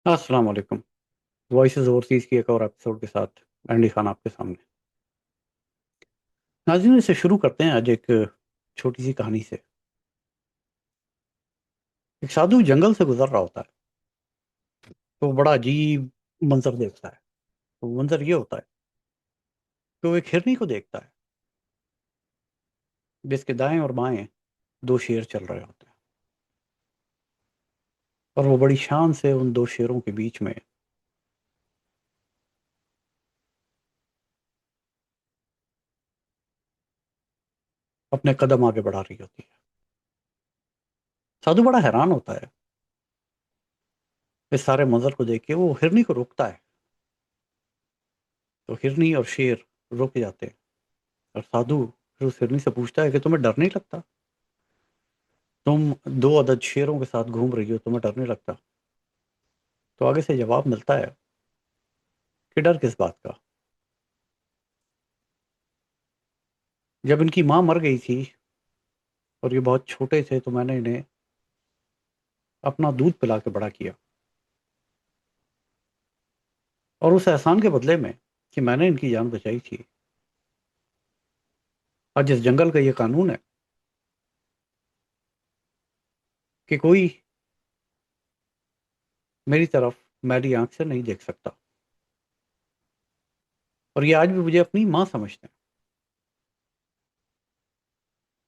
السلام علیکم۔ Voices overseas کی ایک اور ایپیسوڈ کے ساتھ اینڈی خان آپ کے سامنے۔ ناظرین، اسے شروع کرتے ہیں آج ایک چھوٹی سی کہانی سے۔ ایک سادھو جنگل سے گزر رہا ہوتا ہے تو وہ بڑا عجیب منظر دیکھتا ہے۔ وہ منظر یہ ہوتا ہے کہ وہ ایک ہرنی کو دیکھتا ہے جس کے دائیں اور بائیں دو شیر چل رہے ہوتے ہیں، اور وہ بڑی شان سے ان دو شیروں کے بیچ میں اپنے قدم آگے بڑھا رہی ہوتی ہے۔ سادھو بڑا حیران ہوتا ہے اس سارے منظر کو دیکھ کے۔ وہ ہرنی کو روکتا ہے تو ہرنی اور شیر رک جاتے ہیں، اور سادھو پھر اس ہرنی سے پوچھتا ہے کہ تمہیں ڈر نہیں لگتا؟ تم دو عدد شیروں کے ساتھ گھوم رہی ہو، تمہیں ڈر نہیں لگتا؟ تو آگے سے جواب ملتا ہے کہ ڈر کس بات کا؟ جب ان کی ماں مر گئی تھی اور یہ بہت چھوٹے تھے تو میں نے انہیں اپنا دودھ پلا کے بڑا کیا، اور اس احسان کے بدلے میں کہ میں نے ان کی جان بچائی تھی، آج اس جنگل کا یہ قانون ہے کہ کوئی میری طرف میری آنکھ سے نہیں دیکھ سکتا، اور یہ آج بھی مجھے اپنی ماں سمجھتے ہیں۔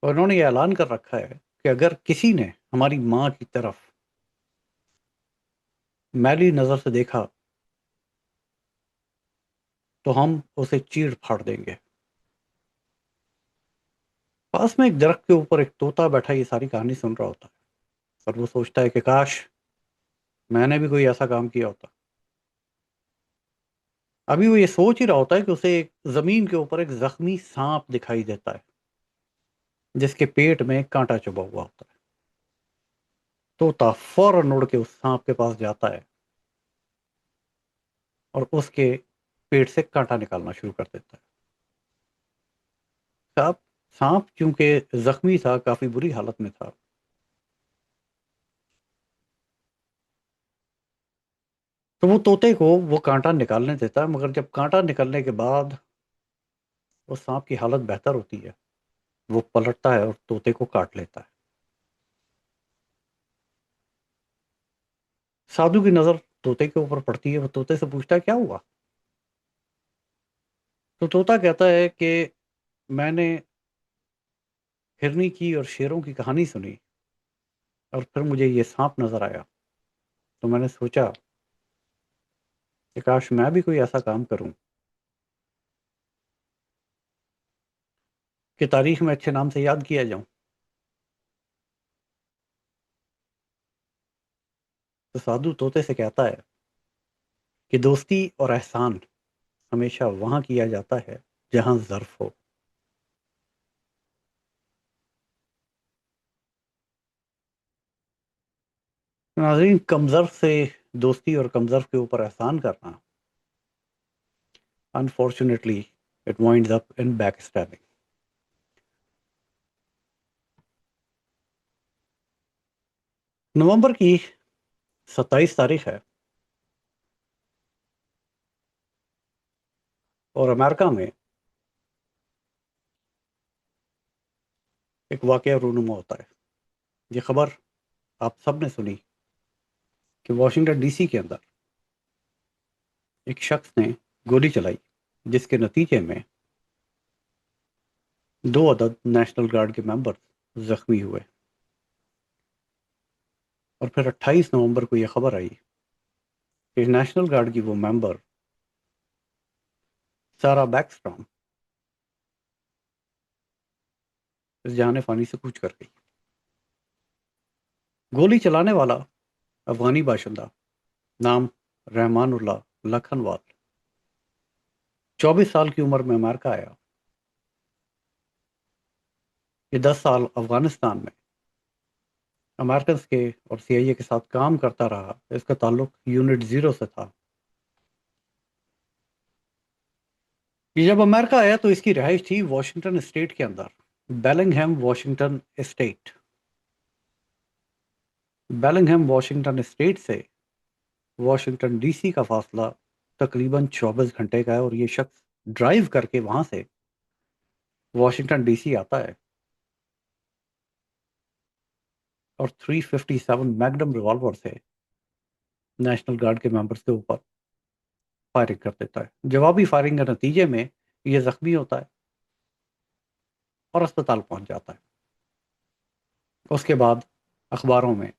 اور انہوں نے یہ اعلان کر رکھا ہے کہ اگر کسی نے ہماری ماں کی طرف میلی نظر سے دیکھا تو ہم اسے چیڑ پھاڑ دیں گے۔ پاس میں ایک درخت کے اوپر ایک طوطا بیٹھا یہ ساری کہانی سن رہا ہوتا ہے، اور وہ سوچتا ہے کہ کاش میں نے بھی کوئی ایسا کام کیا ہوتا۔ ابھی وہ یہ سوچ ہی رہا ہوتا ہے کہ اسے ایک زمین کے اوپر ایک زخمی سانپ دکھائی دیتا ہے جس کے پیٹ میں کانٹا چبھا ہوا ہوتا ہے۔ طوطا فوراً اڑ کے اس سانپ کے پاس جاتا ہے اور اس کے پیٹ سے کانٹا نکالنا شروع کر دیتا ہے۔ سانپ سانپ چونکہ زخمی تھا، کافی بری حالت میں تھا، تو وہ طوطے کو وہ کانٹا نکالنے دیتا ہے، مگر جب کانٹا نکلنے کے بعد اس سانپ کی حالت بہتر ہوتی ہے، وہ پلٹتا ہے اور طوطے کو کاٹ لیتا ہے۔ سادھو کی نظر طوطے کے اوپر پڑتی ہے، وہ طوطے سے پوچھتا ہے کیا ہوا؟ تو طوطا کہتا ہے کہ میں نے ہرنی کی اور شیروں کی کہانی سنی، اور پھر مجھے یہ سانپ نظر آیا، تو میں نے سوچا کہ کاش میں بھی کوئی ایسا کام کروں کہ تاریخ میں اچھے نام سے یاد کیا جاؤں۔ تو سادھو طوطے سے کہتا ہے کہ دوستی اور احسان ہمیشہ وہاں کیا جاتا ہے جہاں ظرف ہو۔ ناظرین، کم ظرف سے دوستی اور کم ظرف کے اوپر احسان کرنا unfortunately it winds up in backstabbing۔ نومبر کی 27 تاریخ ہے، اور امریکہ میں ایک واقعہ رونما ہوتا ہے۔ یہ خبر آپ سب نے سنی کہ واشنگٹن ڈی سی کے اندر ایک شخص نے گولی چلائی جس کے نتیجے میں 2 عدد نیشنل گارڈ کے ممبر زخمی ہوئے، اور پھر 28 نومبر کو یہ خبر آئی کہ نیشنل گارڈ کی وہ ممبر سارا بیکسٹرام اس جہان فانی سے کوچ کر گئی۔ گولی چلانے والا افغانی باشندہ، نام رحمان اللہ لکھنوال، 24 سال کی عمر میں امریکہ آیا۔ یہ 10 سال افغانستان میں امریکنز کے اور سی آئی اے کے ساتھ کام کرتا رہا۔ اس کا تعلق یونٹ 0 سے تھا، یہ جب امریکہ آیا تو اس کی رہائش تھی واشنگٹن اسٹیٹ کے اندر، بیلنگہم واشنگٹن اسٹیٹ۔ بیلنگہم واشنگٹن اسٹیٹ سے واشنگٹن ڈی سی کا فاصلہ تقریباً 24 گھنٹے کا ہے، اور یہ شخص ڈرائیو کر کے وہاں سے واشنگٹن ڈی سی آتا ہے اور 357 میگنم ریوالور سے نیشنل گارڈ کے ممبرس کے اوپر فائرنگ کر دیتا ہے۔ جوابی فائرنگ کے نتیجے میں یہ زخمی ہوتا ہے اور اسپتال پہنچ جاتا ہے۔ اس کے بعد اخباروں میں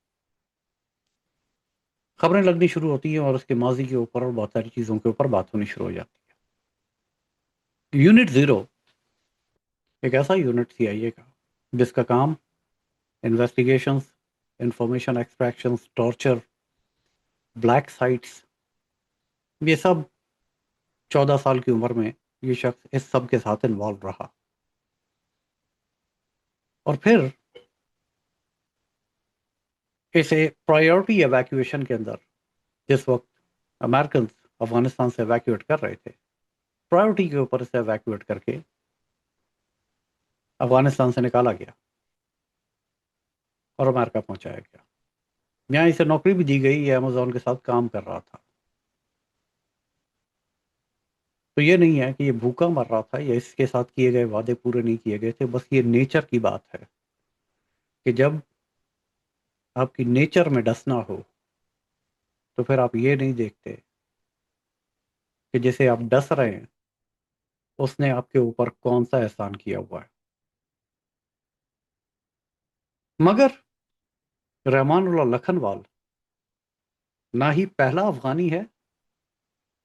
خبریں لگنی شروع ہوتی ہیں اور اس کے ماضی کے اوپر اور بہت ساری چیزوں کے اوپر بات ہونی شروع ہو جاتی ہے۔ یونٹ زیرو ایک ایسا یونٹ سی آئی اے کا جس کا کام investigations, information extractions, torture, black sites, یہ سب 14 سال کی عمر میں یہ شخص اس سب کے ساتھ انوالو رہا۔ اور پھر اسے پرائیورٹی ایویکویشن کے اندر، جس وقت امریکنز افغانستان سے ایویکویٹ کر رہے تھے، پرائیورٹی کے اوپر اسے ایویکویٹ کر کے افغانستان سے نکالا گیا اور امریکہ پہنچایا گیا۔ یہاں اسے نوکری بھی دی گئی، یہ امیزون کے ساتھ کام کر رہا تھا۔ تو یہ نہیں ہے کہ یہ بھوکا مر رہا تھا یا اس کے ساتھ کیے گئے وعدے پورے نہیں کیے گئے تھے، بس یہ نیچر کی بات ہے کہ جب آپ کی نیچر میں ڈسنا ہو تو پھر آپ یہ نہیں دیکھتے کہ جسے آپ ڈس رہے ہیں اس نے آپ کے اوپر کون سا احسان کیا ہوا ہے۔ مگر رحمان اللہ لکھنوال نہ ہی پہلا افغانی ہے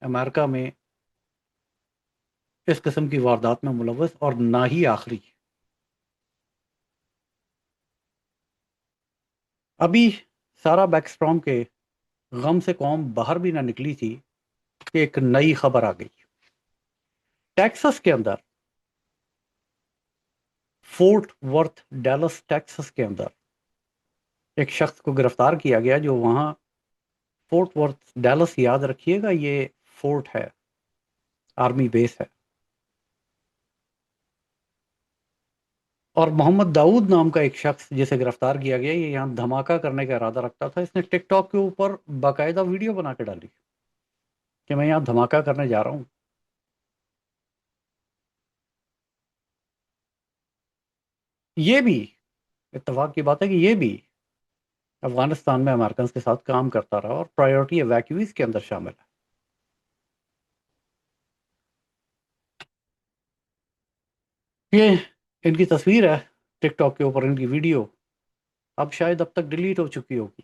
امریکہ میں اس قسم کی واردات میں ملوث، اور نہ ہی آخری۔ ابھی سارا بیکسٹرام کے غم سے قوم باہر بھی نہ نکلی تھی کہ ایک نئی خبر آ گئی۔ ٹیکسس کے اندر، فورٹ ورتھ ڈیلس ٹیکسس کے اندر ایک شخص کو گرفتار کیا گیا جو وہاں، فورٹ ورتھ ڈیلس یاد رکھیے گا، یہ فورٹ ہے، آرمی بیس ہے۔ اور محمد داؤد نام کا ایک شخص جسے گرفتار کیا گیا، یہ یہاں دھماکہ کرنے کا ارادہ رکھتا تھا۔ اس نے ٹک ٹاک کے اوپر باقاعدہ ویڈیو بنا کے ڈالی کہ میں یہاں دھماکہ کرنے جا رہا ہوں۔ یہ بھی اتفاق کی بات ہے کہ یہ بھی افغانستان میں امریکنز کے ساتھ کام کرتا رہا اور پرائیورٹی ایویکویز کے اندر شامل ہے۔ یہ ان کی تصویر ہے ٹک ٹاک کے اوپر، ان کی ویڈیو اب شاید اب تک ڈیلیٹ ہو چکی ہوگی،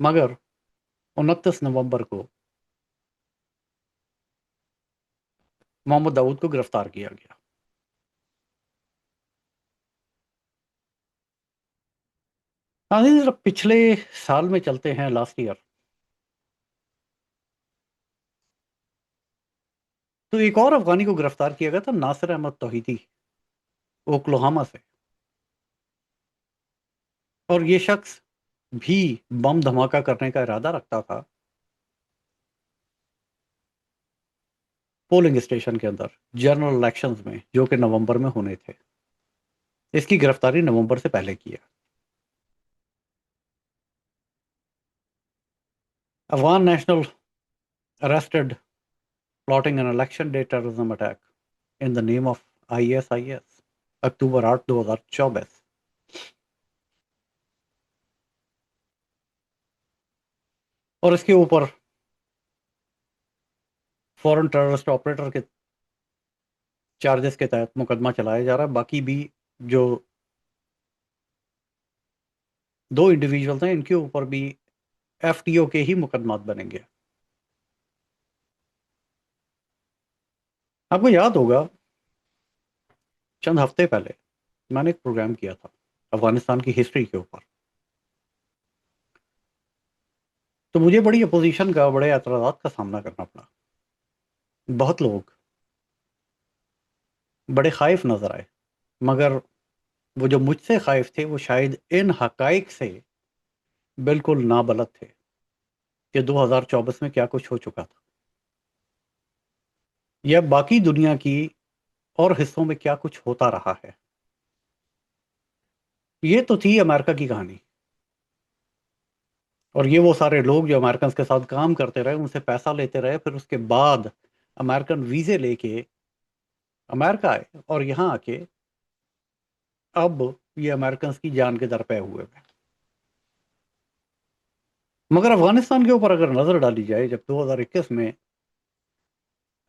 مگر 29 نومبر کو محمد داؤد کو گرفتار کیا گیا۔ ذرا پچھلے سال میں چلتے ہیں، لاسٹ ایئر، تو ایک اور افغانی کو گرفتار کیا گیا تھا، ناصر احمد توحیدی، اوکلوہاما سے۔ اور یہ شخص بھی بم دھماکہ کرنے کا ارادہ رکھتا تھا پولنگ اسٹیشن کے اندر جنرل الیکشنز میں، جو کہ نومبر میں ہونے تھے۔ اس کی گرفتاری نومبر سے پہلے کی ہے۔ Afghan national arrested plotting an election day terrorism attack in the name of ISIS، اکتوبر 8، 2024۔ اور اس کے اوپر فورن ٹیررسٹ آپریٹر کے چارجز کے تحت مقدمہ چلایا جا رہا ہے۔ باقی بھی جو 2 انڈیویجولز ہیں ان کے اوپر بھی ایف ٹی او کے ہی مقدمات بنیں گے۔ آپ کو یاد ہوگا چند ہفتے پہلے میں نے ایک پروگرام کیا تھا افغانستان کی ہسٹری کے اوپر، تو مجھے بڑی اپوزیشن کا، بڑے اعتراضات کا سامنا کرنا پڑا۔ بہت لوگ بڑے خائف نظر آئے، مگر وہ جو مجھ سے خائف تھے وہ شاید ان حقائق سے بالکل نابلد تھے کہ 2024 میں کیا کچھ ہو چکا تھا۔ یا باقی دنیا کی اور حصوں میں کیا کچھ ہوتا رہا ہے. یہ تو تھی امریکہ کی کہانی. اور یہ وہ سارے لوگ جو امریکنز کے ساتھ کام کرتے رہے، ان سے پیسہ لیتے رہے، پھر اس کے بعد امریکن ویزے لے کے امریکہ آئے اور یہاں آ کے اب یہ امریکنز کی جان کے در پہ ہوئے ہیں. مگر افغانستان کے اوپر اگر نظر ڈالی جائے، جب 2021 میں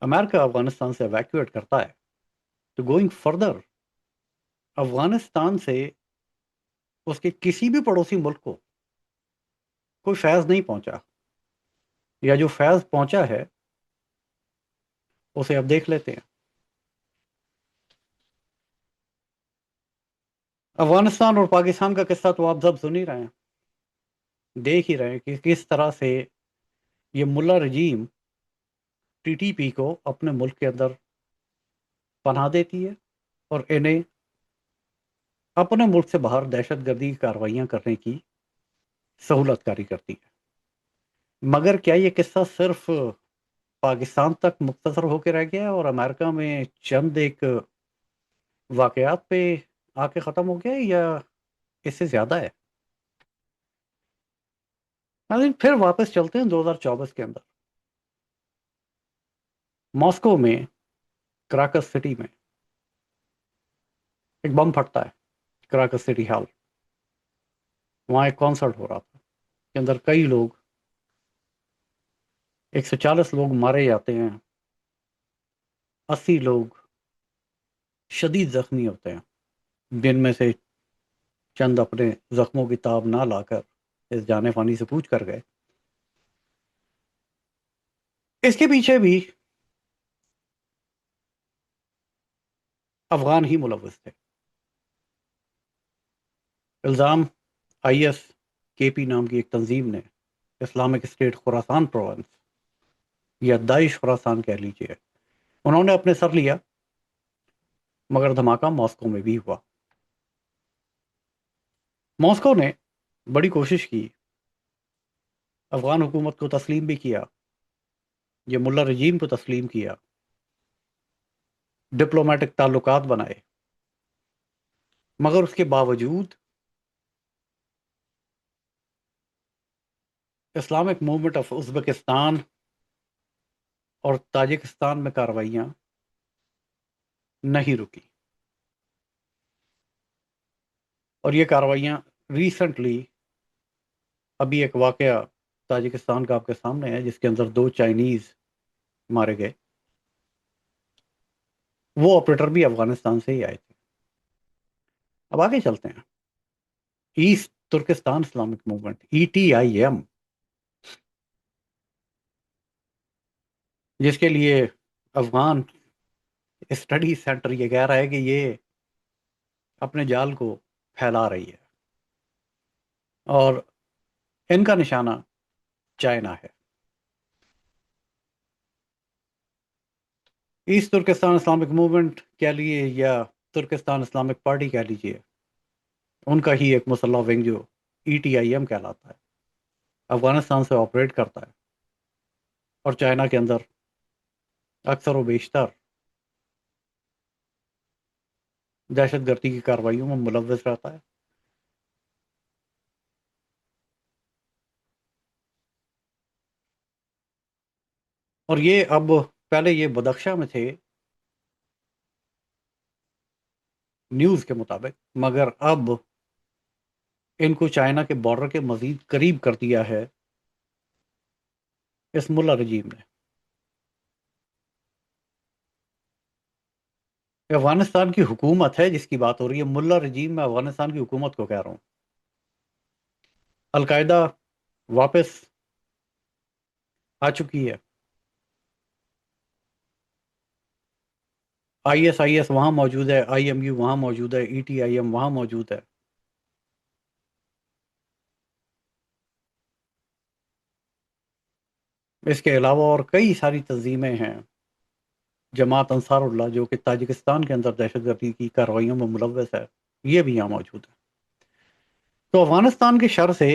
امریکہ افغانستان سے ایویکویٹ کرتا ہے، تو گوئنگ فردر افغانستان سے اس کے کسی بھی پڑوسی ملک کو کوئی فیض نہیں پہنچا، یا جو فیض پہنچا ہے اسے اب دیکھ لیتے ہیں. افغانستان اور پاکستان کا قصہ تو آپ سب سن ہی رہے ہیں، دیکھ ہی رہے ہیں کہ کس طرح سے یہ ملا رجیم ٹی ٹی پی کو اپنے ملک کے اندر پناہ دیتی ہے اور انہیں اپنے ملک سے باہر دہشت گردی کی کارروائیاں کرنے کی سہولت کاری کرتی ہے. مگر کیا یہ قصہ صرف پاکستان تک مختصر ہو کے رہ گیا ہے اور امریکہ میں چند ایک واقعات پہ آ کے ختم ہو گیا، یا اس سے زیادہ ہے؟ پھر واپس چلتے ہیں 2024 کے اندر. ماسکو میں، کراکس سٹی میں ایک بم پھٹتا ہے. کراکس سٹی ہال، وہاں ایک کانسرٹ ہو رہا تھا، کے اندر کئی لوگ، 140 لوگ مارے جاتے ہیں، 80 لوگ شدید زخمی ہوتے ہیں، جن میں سے چند اپنے زخموں کی تاب نہ لا کر اس جانے فانی سے پوچھ کر گئے. اس کے پیچھے بھی افغان ہی ملوث تھے. الزام آئی ایس کے پی نام کی ایک تنظیم نے، اسلامک اسٹیٹ خراسان پروونس یا داعش خراسان کہہ لیجیے، انہوں نے اپنے سر لیا. مگر دھماکہ ماسکو میں بھی ہوا. ماسکو نے بڑی کوشش کی، افغان حکومت کو تسلیم بھی کیا، یہ ملا رجیم کو تسلیم کیا، ڈپلومیٹک تعلقات بنائے. مگر اس کے باوجود اسلامک موومنٹ آف ازبکستان اور تاجکستان میں کارروائیاں نہیں رکی. اور یہ کارروائیاں ریسنٹلی، ابھی ایک واقعہ تاجکستان کا آپ کے سامنے ہے، جس کے اندر 2 چائنیز مارے گئے. وہ آپریٹر بھی افغانستان سے ہی آئے تھے. اب آگے چلتے ہیں. East Turkestan Islamic Movement, ETIM، جس کے لیے افغان اسٹڈی سینٹر یہ کہہ رہا ہے کہ یہ اپنے جال کو پھیلا رہی ہے اور ان کا نشانہ چائنا ہے. ایسٹ ترکستان اسلامک موومنٹ کہہ لیے یا ترکستان اسلامک پارٹی کہہ لیجیے، ان کا ہی ایک مسلح ونگ جو ETIM کہلاتا ہے، افغانستان سے آپریٹ کرتا ہے اور چائنا کے اندر اکثر و بیشتر دہشت گردی کی کارروائیوں میں ملوث رہتا ہے. اور یہ اب، پہلے یہ بدخشاں میں تھے نیوز کے مطابق، مگر اب ان کو چائنا کے بارڈر کے مزید قریب کر دیا ہے اس ملا رجیم نے. افغانستان کی حکومت ہے جس کی بات ہو رہی ہے، ملا رجیم، میں افغانستان کی حکومت کو کہہ رہا ہوں. القاعدہ واپس آ چکی ہے، IS وہاں موجود ہے، IMU وہاں موجود ہے، ETIM وہاں موجود ہے. اس کے علاوہ اور کئی ساری تنظیمیں ہیں، جماعت انصار اللہ جو کہ تاجکستان کے اندر دہشت گردی کی کارروائیوں میں ملوث ہے، یہ بھی یہاں موجود ہے. تو افغانستان کے شر سے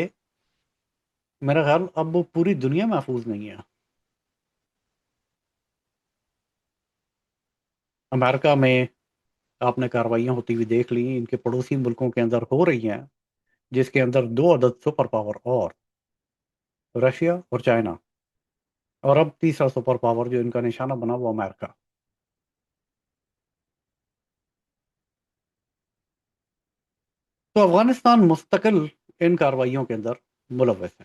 میرا خیال اب وہ پوری دنیا محفوظ نہیں ہے. امریکہ میں آپ نے کارروائیاں ہوتی ہوئی دیکھ لی، ان کے پڑوسی ملکوں کے اندر ہو رہی ہیں، جس کے اندر دو عدد سپر پاور اور رشیا اور چائنا، اور اب تیسرا سپر پاور جو ان کا نشانہ بنا وہ امریکہ۔ تو افغانستان مستقل ان کارروائیوں کے اندر ملوث ہے۔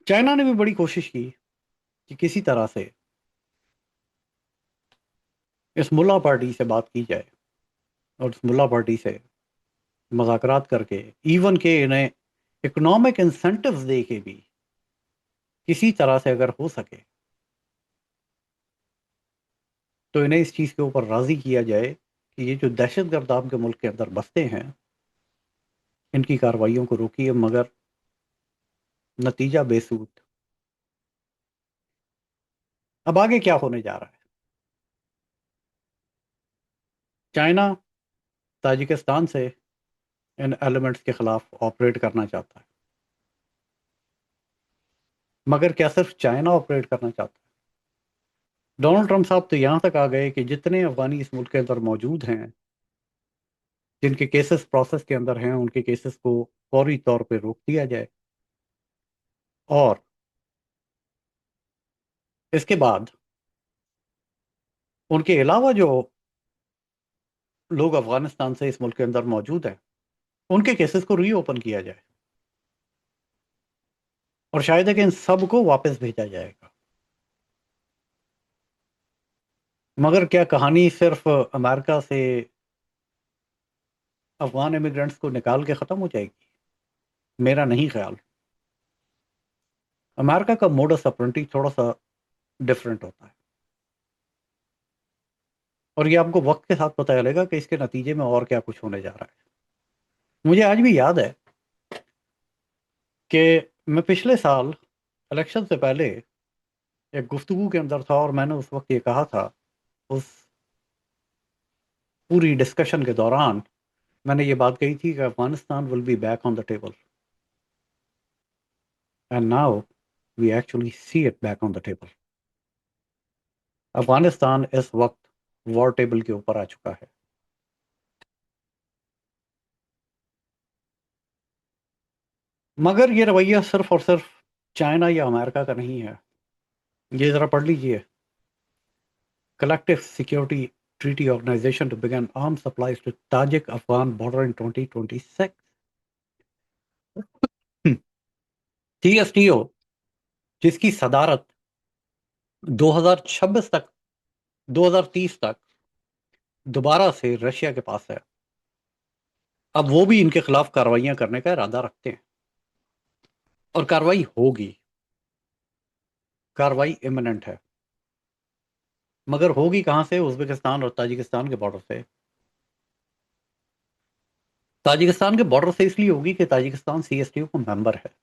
چائنا نے بھی بڑی کوشش کی کہ کسی طرح سے اس ملا پارٹی سے بات کی جائے، اور اس ملا پارٹی سے مذاکرات کر کے ایون کہ انہیں اکنامک انسینٹیوز دے کے بھی کسی طرح سے اگر ہو سکے تو انہیں اس چیز کے اوپر راضی کیا جائے کہ یہ جو دہشت گرد آپ کے ملک کے اندر بستے ہیں ان کی کارروائیوں کو روکیے، مگر نتیجہ بے سود۔ اب آگے کیا ہونے جا رہا ہے؟ چائنا تاجکستان سے ان ایلیمنٹس کے خلاف آپریٹ کرنا چاہتا ہے، مگر کیا صرف چائنا آپریٹ کرنا چاہتا ہے؟ ڈونلڈ ٹرمپ صاحب تو یہاں تک آ گئے کہ جتنے افغانی اس ملک کے اندر موجود ہیں جن کے کیسز پروسیس کے اندر ہیں ان کے کیسز کو فوری طور پہ روک دیا جائے، اور اس کے بعد ان کے علاوہ جو لوگ افغانستان سے اس ملک کے اندر موجود ہیں ان کے کیسز کو ری اوپن کیا جائے، اور شاید ہے کہ ان سب کو واپس بھیجا جائے گا۔ مگر کیا کہانی صرف امریکہ سے افغان امیگرنٹس کو نکال کے ختم ہو جائے گی؟ میرا نہیں خیال۔ امریکہ کا موڈس اپرنٹی تھوڑا سا ڈفرینٹ ہوتا ہے، اور یہ آپ کو وقت کے ساتھ پتہ چلے گا کہ اس کے نتیجے میں اور کیا کچھ ہونے جا رہا ہے۔ مجھے آج بھی یاد ہے کہ میں پچھلے سال الیکشن سے پہلے ایک گفتگو کے اندر تھا، اور میں نے اس وقت یہ کہا تھا، اس پوری ڈسکشن کے دوران میں نے یہ بات کہی تھی کہ Afghanistan will be back on the table, and now we actually see it back on the table. Afghanistan اس وقت وار ٹیبل کے اوپر آ چکا ہے۔ مگر یہ رویہ صرف اور صرف چائنا یا امریکہ کا نہیں ہے۔ یہ ذرا پڑھ لیجئے، collective security treaty organization to begin arm supplies to Tajik Afghan border in 2026۔ T S T O جس کی صدارت 2026 تک 2030 تک دوبارہ سے رشیا کے پاس ہے، اب وہ بھی ان کے خلاف کارروائیاں کرنے کا ارادہ رکھتے ہیں، اور کارروائی ہوگی، کارروائی ایمننٹ ہے۔ مگر ہوگی کہاں سے؟ ازبکستان اور تاجکستان کے بارڈر سے۔ تاجکستان کے بارڈر سے اس لیے ہوگی کہ Tajikistan C S T O کا ممبر ہے۔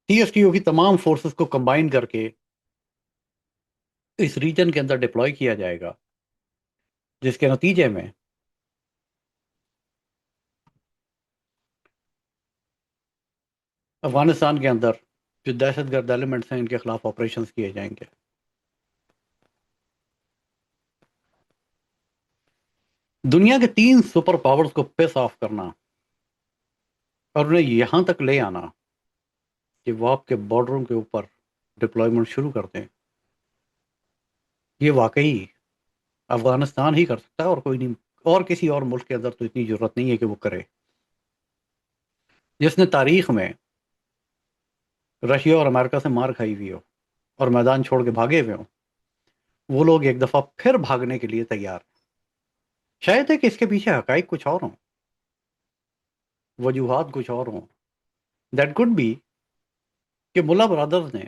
سی ایس ٹی او کی تمام فورسز کو کمبائن کر کے اس ریجن کے اندر ڈپلوائے کیا جائے گا، جس کے نتیجے میں افغانستان کے اندر جو دہشت گرد ایلیمنٹس ہیں ان کے خلاف آپریشنز کیے جائیں گے۔ دنیا کے 3 سپر پاورز کو پیس آف کرنا اور انہیں یہاں تک لے آنا کہ وہ آپ کے بارڈروں کے اوپر ڈپلائمنٹ شروع کر دیں، یہ واقعی افغانستان ہی کر سکتا ہے، اور کوئی نہیں، اور کسی اور ملک کے اندر تو اتنی ضرورت نہیں ہے کہ وہ کرے۔ جس نے تاریخ میں رشیا اور امریکہ سے مار کھائی ہوئی ہو اور میدان چھوڑ کے بھاگے ہوئے ہوں، وہ لوگ ایک دفعہ پھر بھاگنے کے لیے تیار ہیں۔ شاید ہے کہ اس کے پیچھے حقائق کچھ اور ہوں، وجوہات کچھ اور ہوں۔ دیٹ could بی کہ ملا برادرز نے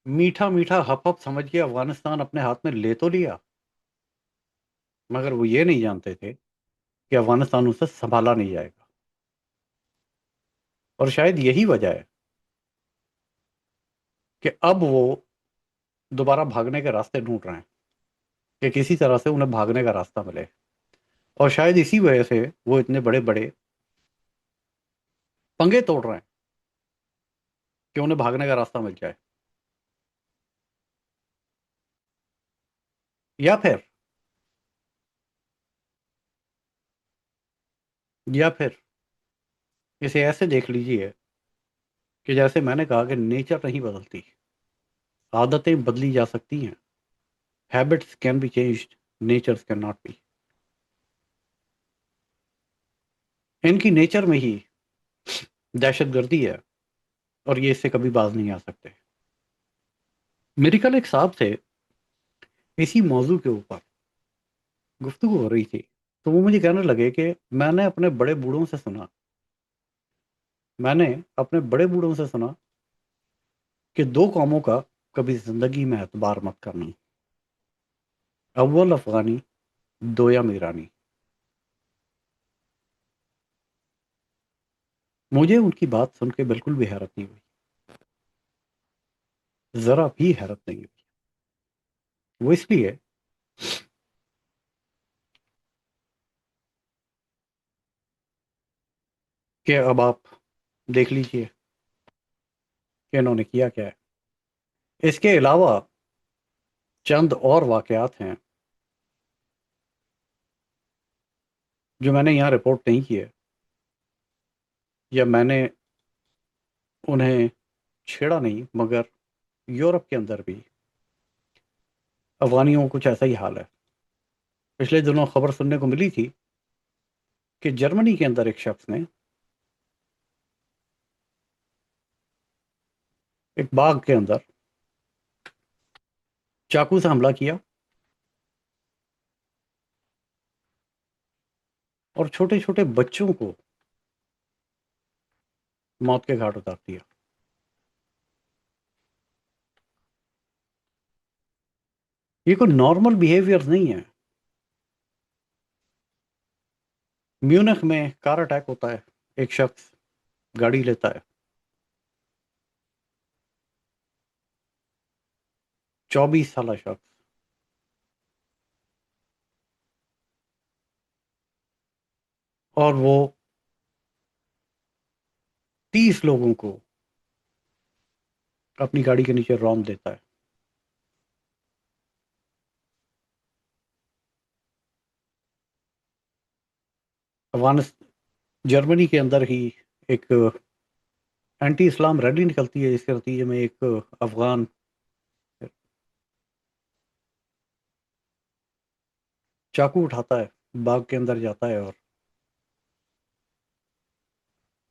میٹھا میٹھا ہپ ہپ سمجھ کے افغانستان اپنے ہاتھ میں لے تو لیا، مگر وہ یہ نہیں جانتے تھے کہ افغانستان اسے سنبھالا نہیں جائے گا، اور شاید یہی وجہ ہے کہ اب وہ دوبارہ بھاگنے کے راستے ڈھونڈ رہے ہیں۔ کہ کسی طرح سے انہیں بھاگنے کا راستہ ملے، اور شاید اسی وجہ سے وہ اتنے بڑے بڑے پنگے توڑ رہے ہیں کہ انہیں بھاگنے کا راستہ مل جائے. یا پھر یا پھر اسے ایسے دیکھ لیجئے کہ جیسے میں نے کہا کہ نیچر نہیں بدلتی، عادتیں بدلی جا سکتی ہیں. Habits can be changed, natures can not be. ان کی نیچر میں ہی دہشت گردی ہے، اور یہ اس سے کبھی باز نہیں آ سکتے. میری کل ایک صاحب سے اسی موضوع کے اوپر گفتگو ہو رہی تھی، تو وہ مجھے کہنے لگے کہ میں نے اپنے بڑے بوڑھوں سے سنا کہ دو قوموں کا کبھی زندگی میں اعتبار مت کرنا، اول افغانی دویم ایرانی. مجھے ان کی بات سن کے بالکل بھی حیرت نہیں ہوئی، ذرا بھی حیرت نہیں ہوئی. وہ اس لیے کہ اب آپ دیکھ لیجئے کہ انہوں نے کیا کیا ہے. اس کے علاوہ چند اور واقعات ہیں جو میں نے یہاں رپورٹ نہیں کیے، یا میں نے انہیں چھیڑا نہیں، مگر یورپ کے اندر بھی افغانیوں کا کچھ ایسا ہی حال ہے. پچھلے دنوں خبر سننے کو ملی تھی کہ جرمنی کے اندر ایک شخص نے ایک باغ کے اندر چاقو سے حملہ کیا اور چھوٹے چھوٹے بچوں کو موت کے گھاٹ اتار دیا. یہ کوئی نارمل بیہیویئر نہیں ہے. میونخ میں کار اٹیک ہوتا ہے، ایک شخص گاڑی لیتا ہے، 24 سالہ شخص، اور وہ 30 لوگوں کو اپنی گاڑی کے نیچے رون دیتا ہے. افغانستان جرمنی کے اندر ہی ایک اینٹی اسلام ریلی نکلتی ہے، جس کے نتیجے میں ایک افغان چاقو اٹھاتا ہے، باغ کے اندر جاتا ہے اور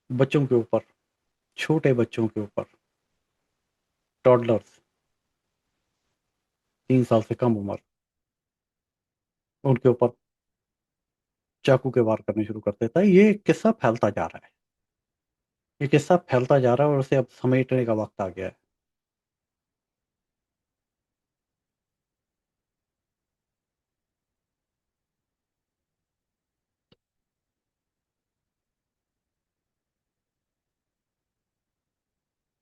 بچوں کے اوپر، چھوٹے بچوں کے اوپر، ٹاڈلرز، 3 سال سے کم عمر، ان کے اوپر چاقو کے وار کرنے شروع کر دیتا ہے. یہ قصہ پھیلتا جا رہا ہے، یہ قصہ پھیلتا جا رہا ہے، اور اسے اب سمیٹنے کا وقت آ گیا ہے.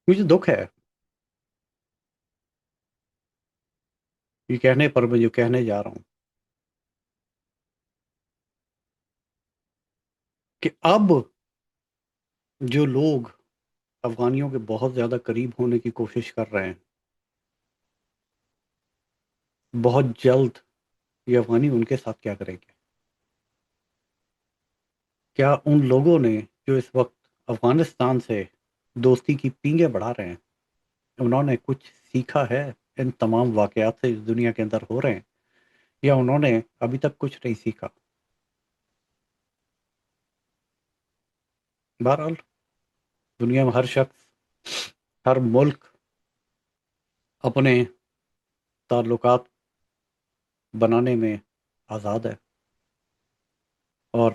مجھے دکھ ہے یہ کہنے پر، میں جو کہنے جا رہا ہوں کہ اب جو لوگ افغانیوں کے بہت زیادہ قریب ہونے کی کوشش کر رہے ہیں، بہت جلد یہ افغانی ان کے ساتھ کیا کریں گے. کیا ان لوگوں نے جو اس وقت افغانستان سے دوستی کی پینگیں بڑھا رہے ہیں، انہوں نے کچھ سیکھا ہے ان تمام واقعات سے جو دنیا کے اندر ہو رہے ہیں، یا انہوں نے ابھی تک کچھ نہیں سیکھا؟ بہرحال دنیا میں ہر شخص، ہر ملک اپنے تعلقات بنانے میں آزاد ہے، اور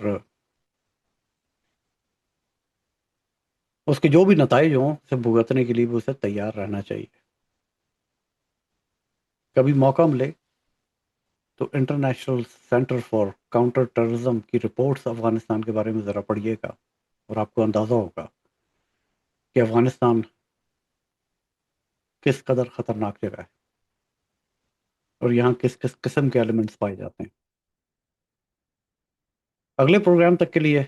اس کے جو بھی نتائج ہوں اسے بھگتنے کے لیے بھی اسے تیار رہنا چاہیے. کبھی موقع ملے تو international centre for counter terrorism کی رپورٹس افغانستان کے بارے میں ذرا پڑھیے گا، اور آپ کو اندازہ ہوگا کہ افغانستان کس قدر خطرناک جگہ ہے. اور یہاں کس کس قسم کے ایلیمنٹس پائے جاتے ہیں. اگلے پروگرام تک کے لیے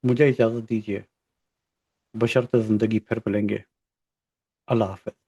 مجھے اجازت دیجیے، بشرط زندگی پھر ملیں گے. اللہ حافظ.